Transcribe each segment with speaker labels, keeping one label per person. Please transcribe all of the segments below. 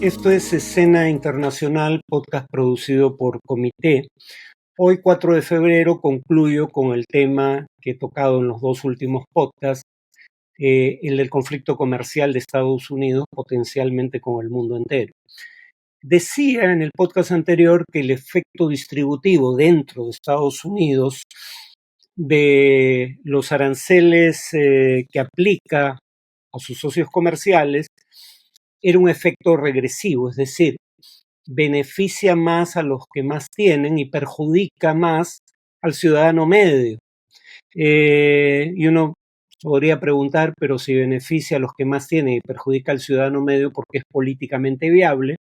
Speaker 1: Esto es Escena Internacional, podcast producido por Comité. Hoy, 4 de febrero, concluyo con el tema que he tocado en los dos últimos podcasts, el del conflicto comercial de Estados Unidos potencialmente con el mundo entero. Decía en el podcast anterior que el efecto distributivo dentro de Estados Unidos de los aranceles que aplica a sus socios comerciales era un efecto regresivo, es decir, beneficia más a los que más tienen y perjudica más al ciudadano medio. Y uno podría preguntar, pero si beneficia a los que más tienen y perjudica al ciudadano medio, ¿por qué es políticamente viable?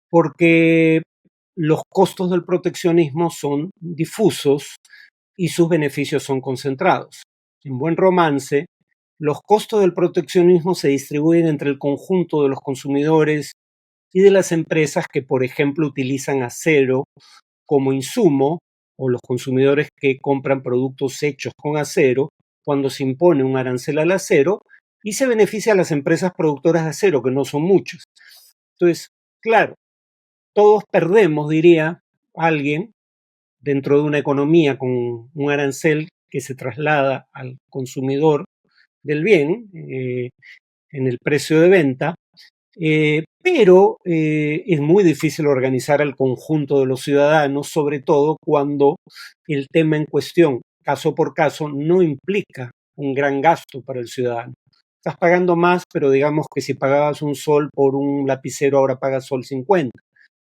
Speaker 1: Porque los costos del proteccionismo son difusos y sus beneficios son concentrados. En buen romance, los costos del proteccionismo se distribuyen entre el conjunto de los consumidores y de las empresas que, por ejemplo, utilizan acero como insumo, o los consumidores que compran productos hechos con acero, cuando se impone un arancel al acero, y se beneficia a las empresas productoras de acero, que no son muchas. Entonces, claro, todos perdemos, diría alguien, dentro de una economía con un arancel que se traslada al consumidor del bien en el precio de venta, pero es muy difícil organizar al conjunto de los ciudadanos, sobre todo cuando el tema en cuestión, caso por caso, no implica un gran gasto para el ciudadano. Estás pagando más, pero digamos que si pagabas un sol por un lapicero, ahora pagas sol 50.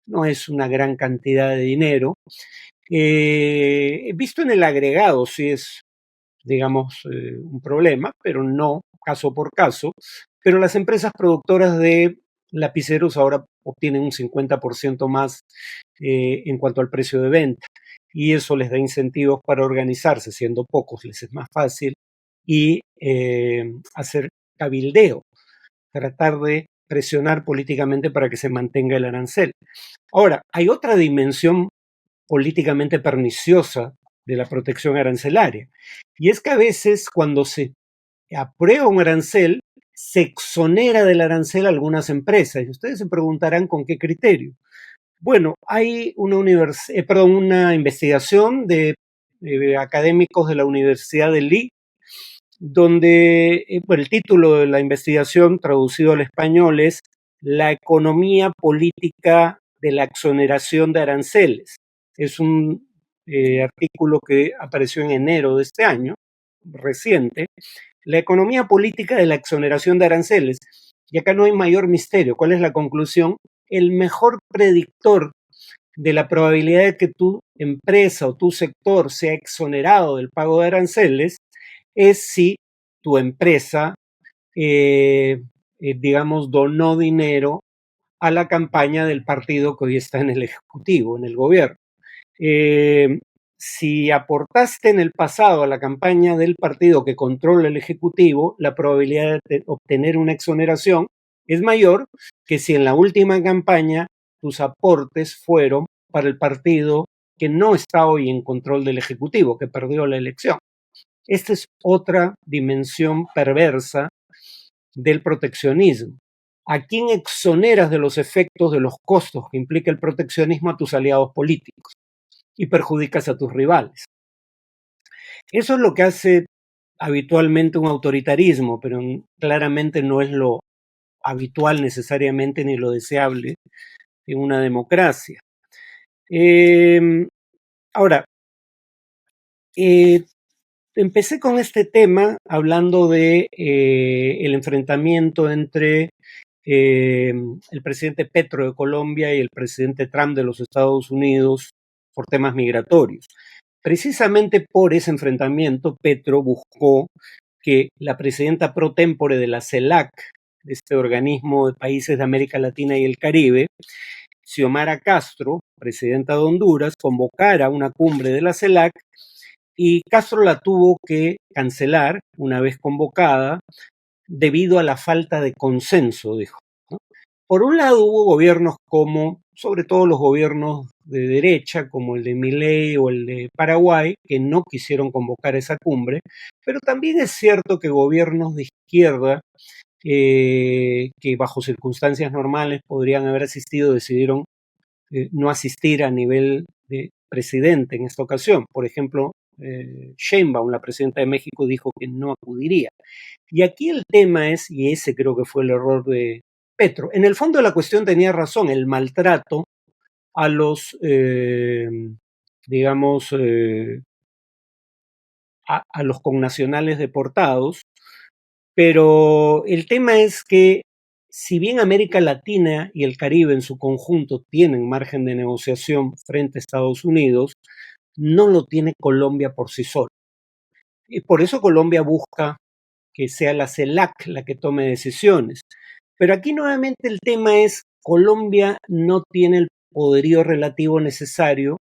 Speaker 1: No es una gran cantidad de dinero. Visto en el agregado, sí es, digamos, un problema, pero no caso por caso. Pero las empresas productoras de lapiceros ahora obtienen un 50% más en cuanto al precio de venta. Y eso les da incentivos para organizarse, siendo pocos les es más fácil, y hacer cabildeo, tratar de presionar políticamente para que se mantenga el arancel. Ahora, hay otra dimensión políticamente perniciosa de la protección arancelaria, y es que a veces cuando se aprueba un arancel, se exonera del arancel a algunas empresas. Y ustedes se preguntarán con qué criterio. Bueno, hay una investigación de académicos de la Universidad de Lee, donde el título de la investigación traducido al español es La economía política de la exoneración de aranceles. Es un artículo que apareció en enero de este año, reciente. La economía política de la exoneración de aranceles. Y acá no hay mayor misterio. ¿Cuál es la conclusión? El mejor predictor de la probabilidad de que tu empresa o tu sector sea exonerado del pago de aranceles es si tu empresa, digamos, donó dinero a la campaña del partido que hoy está en el Ejecutivo, en el gobierno. Si aportaste en el pasado a la campaña del partido que controla el Ejecutivo, la probabilidad de obtener una exoneración es mayor que si en la última campaña tus aportes fueron para el partido que no está hoy en control del Ejecutivo, que perdió la elección. Esta es otra dimensión perversa del proteccionismo. ¿A quién exoneras de los efectos de los costos que implica el proteccionismo? A tus aliados políticos, y perjudicas a tus rivales. Eso es lo que hace habitualmente un autoritarismo, pero claramente no es lo habitual necesariamente ni lo deseable en una democracia. Ahora, empecé con este tema hablando de el enfrentamiento entre el presidente Petro de Colombia y el presidente Trump de los Estados Unidos por temas migratorios. Precisamente por ese enfrentamiento, Petro buscó que la presidenta pro tempore de la CELAC, de este organismo de países de América Latina y el Caribe, Xiomara Castro, presidenta de Honduras, convocara una cumbre de la CELAC, y Castro la tuvo que cancelar una vez convocada debido a la falta de consenso, dijo, ¿no? Por un lado hubo gobiernos como, sobre todo los gobiernos de derecha, como el de Milei o el de Paraguay, que no quisieron convocar esa cumbre, pero también es cierto que gobiernos de izquierda que bajo circunstancias normales podrían haber asistido, decidieron no asistir a nivel de presidente en esta ocasión. Por ejemplo, Sheinbaum, la presidenta de México, dijo que no acudiría. Y aquí el tema es, y ese creo que fue el error de Petro, en el fondo de la cuestión tenía razón, el maltrato a los, digamos, a los connacionales deportados, pero el tema es que si bien América Latina y el Caribe en su conjunto tienen margen de negociación frente a Estados Unidos, no lo tiene Colombia por sí sola. Y por eso Colombia busca que sea la CELAC la que tome decisiones. Pero aquí nuevamente el tema es, Colombia no tiene el poderío relativo necesario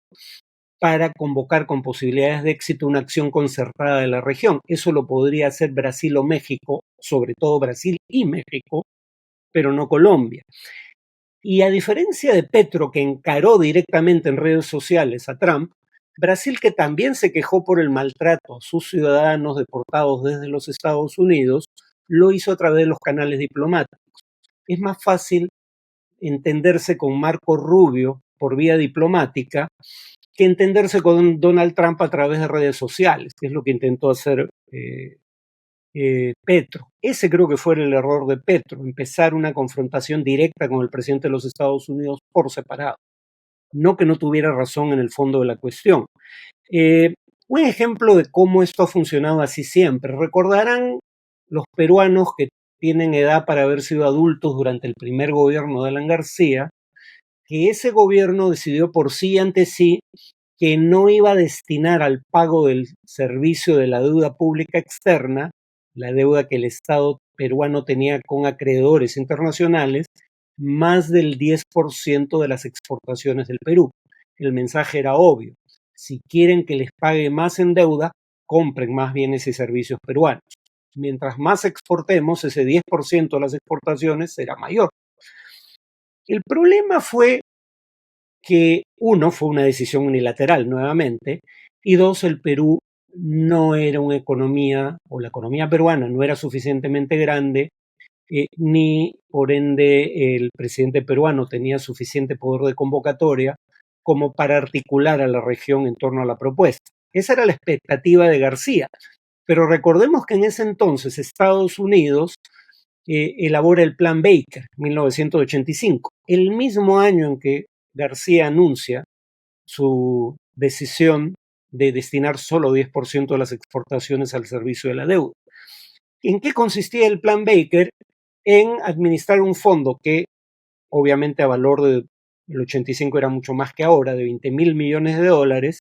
Speaker 1: para convocar con posibilidades de éxito una acción concertada de la región. Eso lo podría hacer Brasil o México, sobre todo Brasil y México, pero no Colombia. Y a diferencia de Petro, que encaró directamente en redes sociales a Trump, Brasil, que también se quejó por el maltrato a sus ciudadanos deportados desde los Estados Unidos, lo hizo a través de los canales diplomáticos. Es más fácil entenderse con Marco Rubio por vía diplomática que entenderse con Donald Trump a través de redes sociales, que es lo que intentó hacer Petro. Ese creo que fue el error de Petro, empezar una confrontación directa con el presidente de los Estados Unidos por separado. No que no tuviera razón en el fondo de la cuestión. Un ejemplo de cómo esto ha funcionado así siempre. Recordarán los peruanos que tienen edad para haber sido adultos durante el primer gobierno de Alan García, que ese gobierno decidió por sí y ante sí que no iba a destinar al pago del servicio de la deuda pública externa, la deuda que el Estado peruano tenía con acreedores internacionales, más del 10% de las exportaciones del Perú. El mensaje era obvio. Si quieren que les pague más en deuda, compren más bienes y servicios peruanos. Mientras más exportemos, ese 10% de las exportaciones será mayor. El problema fue que, uno, fue una decisión unilateral nuevamente, y dos, el Perú no era una economía, o la economía peruana no era suficientemente grande, ni por ende el presidente peruano tenía suficiente poder de convocatoria como para articular a la región en torno a la propuesta. Esa era la expectativa de García, pero recordemos que en ese entonces Estados Unidos elabora el Plan Baker, 1985, el mismo año en que García anuncia su decisión de destinar solo 10% de las exportaciones al servicio de la deuda. ¿En qué consistía el Plan Baker? En administrar un fondo que obviamente a valor del 85 era mucho más que ahora, de 20.000 millones de dólares,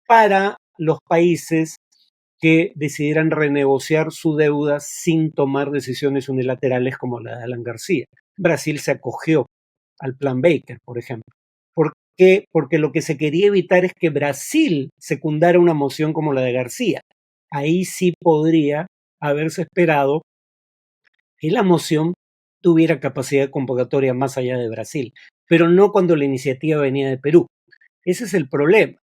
Speaker 1: para los países que decidieran renegociar su deuda sin tomar decisiones unilaterales como la de Alan García. Brasil se acogió al Plan Baker, por ejemplo. ¿Por qué? Porque lo que se quería evitar es que Brasil secundara una moción como la de García. Ahí sí podría haberse esperado que la moción tuviera capacidad convocatoria más allá de Brasil, pero no cuando la iniciativa venía de Perú. Ese es el problema.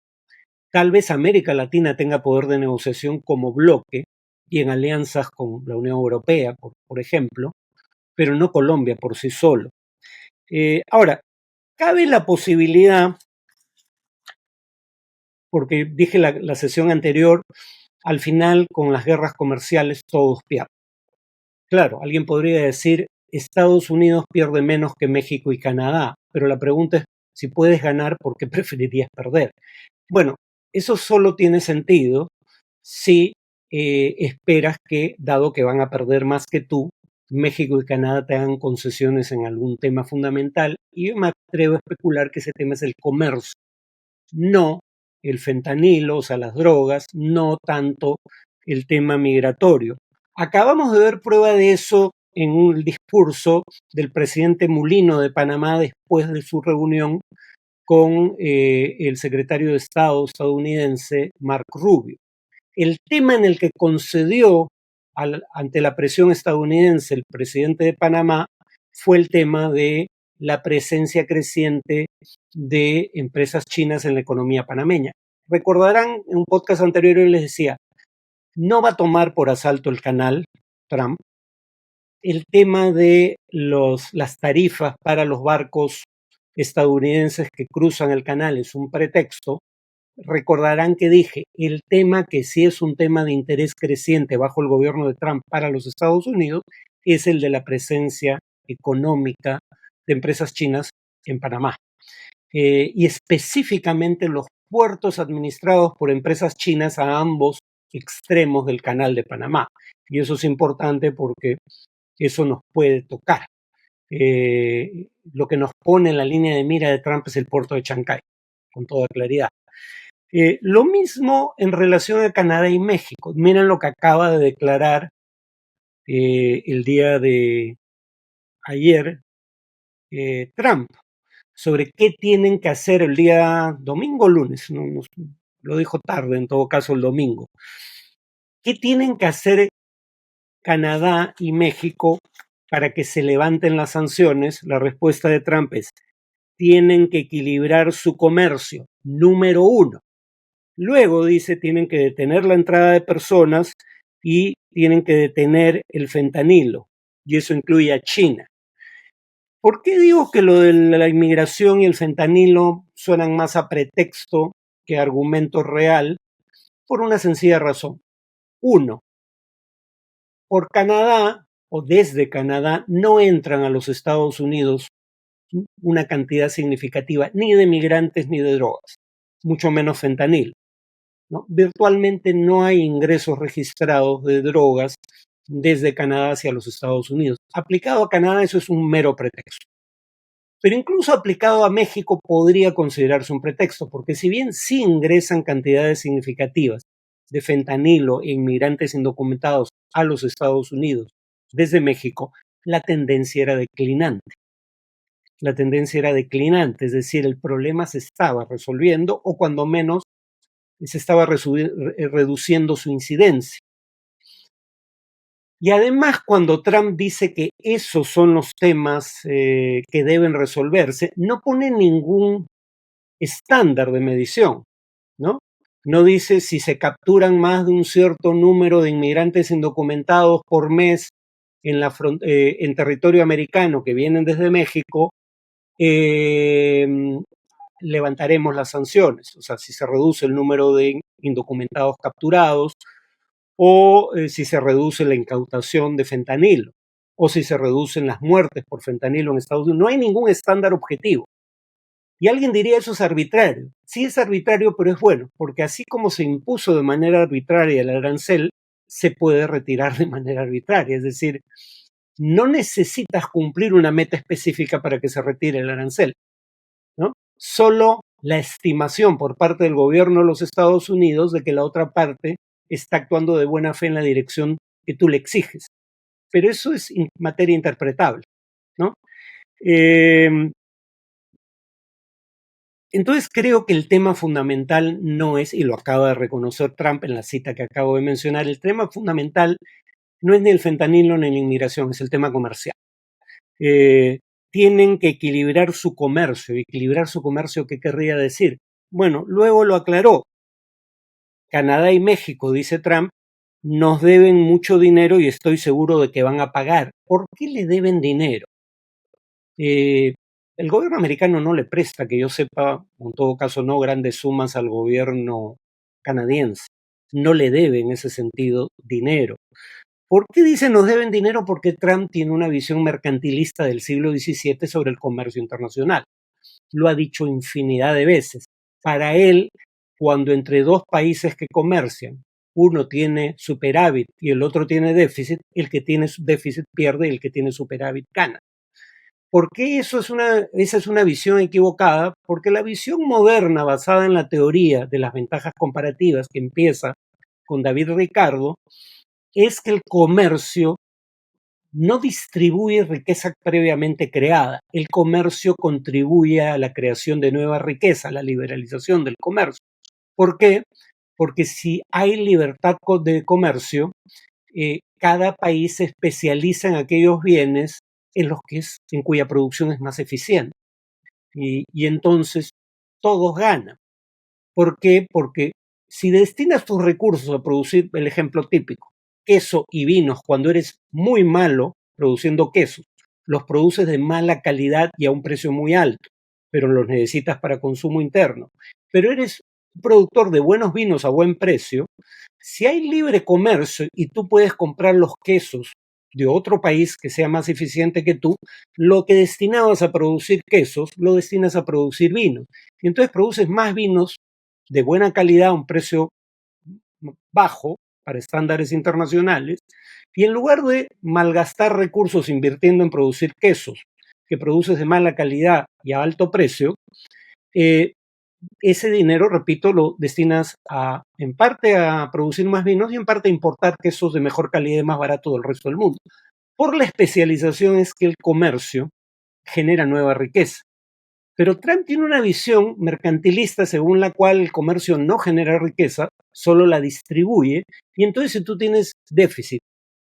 Speaker 1: Tal vez América Latina tenga poder de negociación como bloque y en alianzas con la Unión Europea, por ejemplo, pero no Colombia por sí solo. Ahora, cabe la posibilidad, porque dije la sesión anterior, al final con las guerras comerciales todos pierden. Claro, alguien podría decir, Estados Unidos pierde menos que México y Canadá, pero la pregunta es, si puedes ganar, ¿por qué preferirías perder? Bueno, eso solo tiene sentido si esperas que, dado que van a perder más que tú, México y Canadá te hagan concesiones en algún tema fundamental, y yo me atrevo a especular que ese tema es el comercio, no el fentanilo, o sea, las drogas, no tanto el tema migratorio. Acabamos de ver prueba de eso en un discurso del presidente Mulino de Panamá después de su reunión con el secretario de Estado estadounidense Mark Rubio. El tema en el que concedió ante la presión estadounidense el presidente de Panamá fue el tema de la presencia creciente de empresas chinas en la economía panameña. Recordarán, en un podcast anterior yo les decía, no va a tomar por asalto el canal Trump, el tema de las tarifas para los barcos estadounidenses que cruzan el canal es un pretexto. Recordarán que dije, el tema que sí es un tema de interés creciente bajo el gobierno de Trump para los Estados Unidos es el de la presencia económica de empresas chinas en Panamá. Y específicamente los puertos administrados por empresas chinas a ambos extremos del canal de Panamá. Y eso es importante porque eso nos puede tocar. Lo que nos pone en la línea de mira de Trump es el puerto de Chancay, con toda claridad. Lo mismo en relación a Canadá y México. Miren lo que acaba de declarar el día de ayer Trump sobre qué tienen que hacer el día domingo o lunes. No, lo dijo tarde, en todo caso el domingo. ¿Qué tienen que hacer Canadá y México para que se levanten las sanciones? La respuesta de Trump es: tienen que equilibrar su comercio, número uno. Luego dice, tienen que detener la entrada de personas y tienen que detener el fentanilo, y eso incluye a China. ¿Por qué digo que lo de la inmigración y el fentanilo suenan más a pretexto que a argumento real? Por una sencilla razón. Uno, por Canadá o desde Canadá no entran a los Estados Unidos una cantidad significativa ni de migrantes ni de drogas, mucho menos fentanilo, ¿no? Virtualmente no hay ingresos registrados de drogas desde Canadá hacia los Estados Unidos. Aplicado a Canadá eso es un mero pretexto. Pero incluso aplicado a México podría considerarse un pretexto, porque si bien sí ingresan cantidades significativas de fentanilo e inmigrantes indocumentados a los Estados Unidos desde México, la tendencia era declinante. La tendencia era declinante, es decir, el problema se estaba resolviendo o cuando menos se estaba reduciendo su incidencia. Y además, cuando Trump dice que esos son los temas que deben resolverse, no pone ningún estándar de medición, ¿no? No dice si se capturan más de un cierto número de inmigrantes indocumentados por mes en territorio americano que vienen desde México, levantaremos las sanciones. O sea, si se reduce el número de indocumentados capturados, o si se reduce la incautación de fentanilo, o si se reducen las muertes por fentanilo en Estados Unidos. No hay ningún estándar objetivo. Y alguien diría eso es arbitrario. Sí es arbitrario, pero es bueno, porque así como se impuso de manera arbitraria el arancel, se puede retirar de manera arbitraria. Es decir, no necesitas cumplir una meta específica para que se retire el arancel, ¿no? Solo la estimación por parte del gobierno de los Estados Unidos de que la otra parte está actuando de buena fe en la dirección que tú le exiges. Pero eso es materia interpretable, ¿no? Entonces creo que el tema fundamental no es, y lo acaba de reconocer Trump en la cita que acabo de mencionar, el tema fundamental no es ni el fentanilo ni la inmigración, es el tema comercial. Tienen que equilibrar su comercio. ¿Equilibrar su comercio qué querría decir? Bueno, luego lo aclaró. Canadá y México, dice Trump, nos deben mucho dinero y estoy seguro de que van a pagar. ¿Por qué le deben dinero? El gobierno americano no le presta, que yo sepa, en todo caso no, grandes sumas al gobierno canadiense. No le debe en ese sentido dinero. ¿Por qué dice nos deben dinero? Porque Trump tiene una visión mercantilista del siglo XVII sobre el comercio internacional. Lo ha dicho infinidad de veces. Para él, cuando entre dos países que comercian, uno tiene superávit y el otro tiene déficit, el que tiene déficit pierde y el que tiene superávit gana. ¿Por qué esa es una visión equivocada? Porque la visión moderna basada en la teoría de las ventajas comparativas que empieza con David Ricardo es que el comercio no distribuye riqueza previamente creada. El comercio contribuye a la creación de nueva riqueza, a la liberalización del comercio. ¿Por qué? Porque si hay libertad de comercio, cada país se especializa en aquellos bienes en cuya producción es más eficiente. Y entonces todos ganan. ¿Por qué? Porque si destinas tus recursos a producir, el ejemplo típico, queso y vinos cuando eres muy malo produciendo quesos. Los produces de mala calidad y a un precio muy alto, pero los necesitas para consumo interno. Pero eres un productor de buenos vinos a buen precio. Si hay libre comercio y tú puedes comprar los quesos de otro país que sea más eficiente que tú, lo que destinabas a producir quesos lo destinas a producir vinos. Y entonces produces más vinos de buena calidad a un precio bajo para estándares internacionales, y en lugar de malgastar recursos invirtiendo en producir quesos que produces de mala calidad y a alto precio, ese dinero, repito, lo destinas en parte a producir más vinos y en parte a importar quesos de mejor calidad y más barato del resto del mundo. Por la especialización es que el comercio genera nueva riqueza. Pero Trump tiene una visión mercantilista según la cual el comercio no genera riqueza, solo la distribuye, y entonces si tú tienes déficit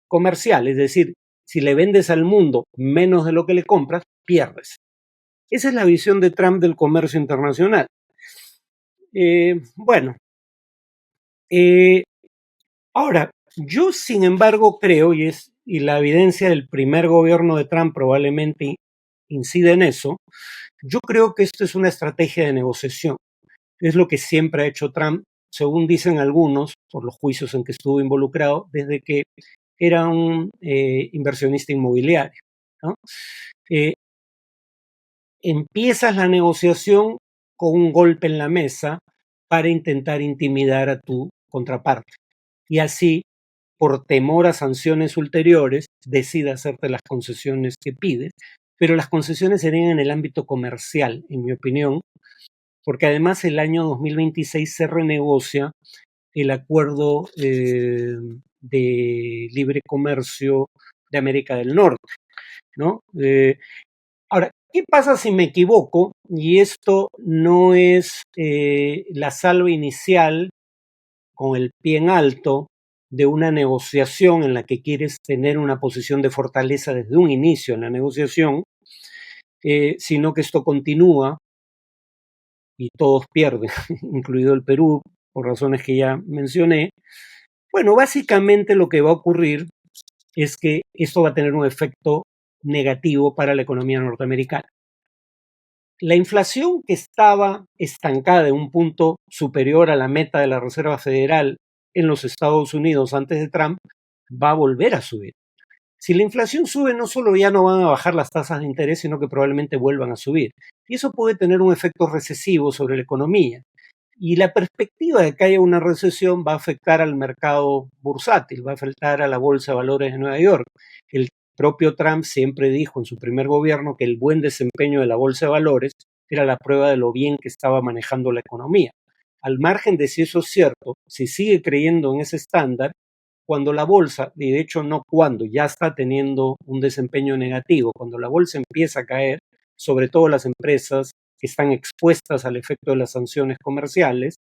Speaker 1: comercial, es decir, si le vendes al mundo menos de lo que le compras, pierdes. Esa es la visión de Trump del comercio internacional. Bueno, ahora, yo sin embargo creo, y la evidencia del primer gobierno de Trump probablemente incide en eso, yo creo que esto es una estrategia de negociación. Es lo que siempre ha hecho Trump, según dicen algunos, por los juicios en que estuvo involucrado, desde que era un inversionista inmobiliario, ¿no? Empiezas la negociación con un golpe en la mesa para intentar intimidar a tu contraparte. Y así, por temor a sanciones ulteriores, decide hacerte las concesiones que pides, pero las concesiones serían en el ámbito comercial, en mi opinión, porque además el año 2026 se renegocia el acuerdo de libre comercio de América del Norte, ¿no? Ahora, ¿qué pasa si me equivoco? Y esto no es la salva inicial con el pie en alto de una negociación en la que quieres tener una posición de fortaleza desde un inicio en la negociación, sino que esto continúa y todos pierden, incluido el Perú, por razones que ya mencioné. Bueno, básicamente lo que va a ocurrir es que esto va a tener un efecto negativo para la economía norteamericana. La inflación, que estaba estancada en un punto superior a la meta de la Reserva Federal en los Estados Unidos antes de Trump, va a volver a subir. Si la inflación sube, no solo ya no van a bajar las tasas de interés, sino que probablemente vuelvan a subir. Y eso puede tener un efecto recesivo sobre la economía. Y la perspectiva de que haya una recesión va a afectar al mercado bursátil, va a afectar a la Bolsa de Valores de Nueva York. El propio Trump siempre dijo en su primer gobierno que el buen desempeño de la Bolsa de Valores era la prueba de lo bien que estaba manejando la economía. Al margen de si eso es cierto, si sigue creyendo en ese estándar, cuando la bolsa, y de hecho no cuando, ya está teniendo un desempeño negativo, cuando la bolsa empieza a caer, sobre todo las empresas que están expuestas al efecto de las sanciones comerciales,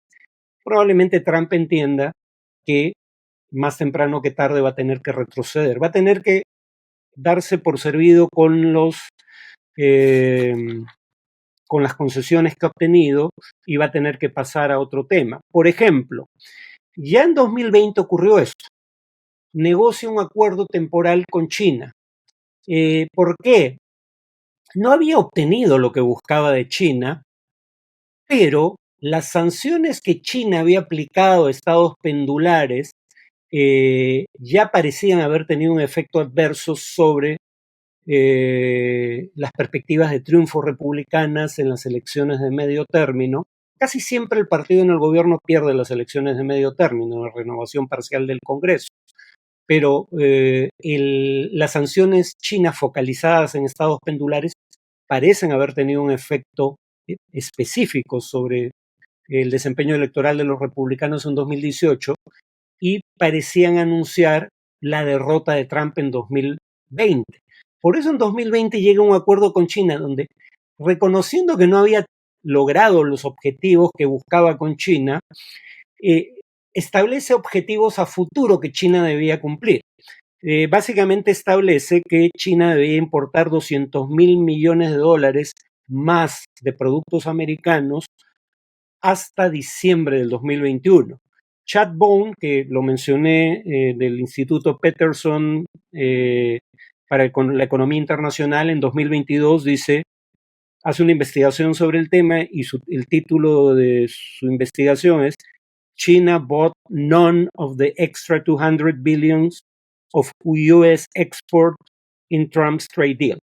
Speaker 1: probablemente Trump entienda que más temprano que tarde va a tener que retroceder, va a tener que darse por servido con las concesiones que ha obtenido y va a tener que pasar a otro tema. Por ejemplo, ya en 2020 ocurrió esto. Negocia un acuerdo temporal con China. ¿Por qué? No había obtenido lo que buscaba de China, pero las sanciones que China había aplicado a estados pendulares ya parecían haber tenido un efecto adverso sobre las perspectivas de triunfo republicanas en las elecciones de medio término. Casi siempre el partido en el gobierno pierde las elecciones de medio término, la renovación parcial del Congreso. Pero las sanciones chinas focalizadas en estados pendulares parecen haber tenido un efecto específico sobre el desempeño electoral de los republicanos en 2018 y parecían anunciar la derrota de Trump en 2020. Por eso en 2020 llega un acuerdo con China donde, reconociendo que no había logrado los objetivos que buscaba con China, establece objetivos a futuro que China debía cumplir. Básicamente establece que China debía importar 200.000 millones de dólares más de productos americanos hasta diciembre del 2021. Chad Bown, que lo mencioné, del Instituto Peterson para la economía internacional en 2022 dice, hace una investigación sobre el tema y el título de su investigación es China bought none of the extra 200 billions of US export in Trump's trade deal.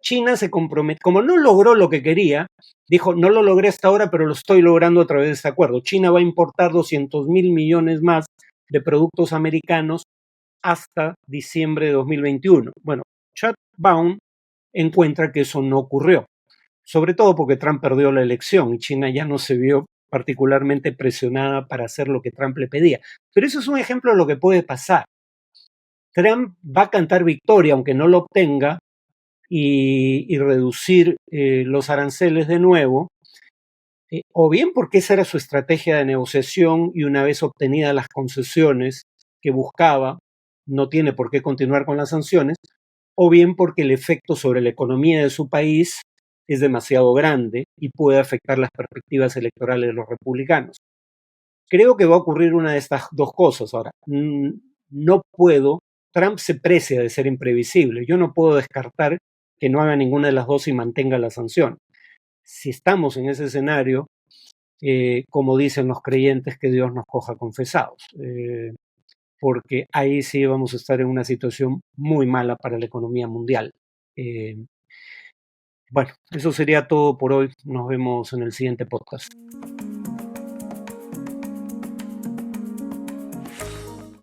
Speaker 1: China se compromete, como no logró lo que quería, dijo, no lo logré hasta ahora, pero lo estoy logrando a través de este acuerdo. China va a importar 200,000 millones más de productos americanos hasta diciembre de 2021. Bueno, Chad Bown encuentra que eso no ocurrió, sobre todo porque Trump perdió la elección y China ya no se vio particularmente presionada para hacer lo que Trump le pedía. Pero eso es un ejemplo de lo que puede pasar. Trump va a cantar victoria, aunque no lo obtenga, y reducir los aranceles de nuevo, o bien porque esa era su estrategia de negociación y una vez obtenidas las concesiones que buscaba, no tiene por qué continuar con las sanciones, o bien porque el efecto sobre la economía de su país es demasiado grande y puede afectar las perspectivas electorales de los republicanos. Creo que va a ocurrir una de estas dos cosas. Ahora, no puedo, Trump se precia de ser imprevisible, yo no puedo descartar que no haga ninguna de las dos y mantenga la sanción. Si estamos en ese escenario, como dicen los creyentes, que Dios nos coja confesados, porque ahí sí vamos a estar en una situación muy mala para la economía mundial. Bueno, eso sería todo por hoy. Nos vemos en el siguiente podcast.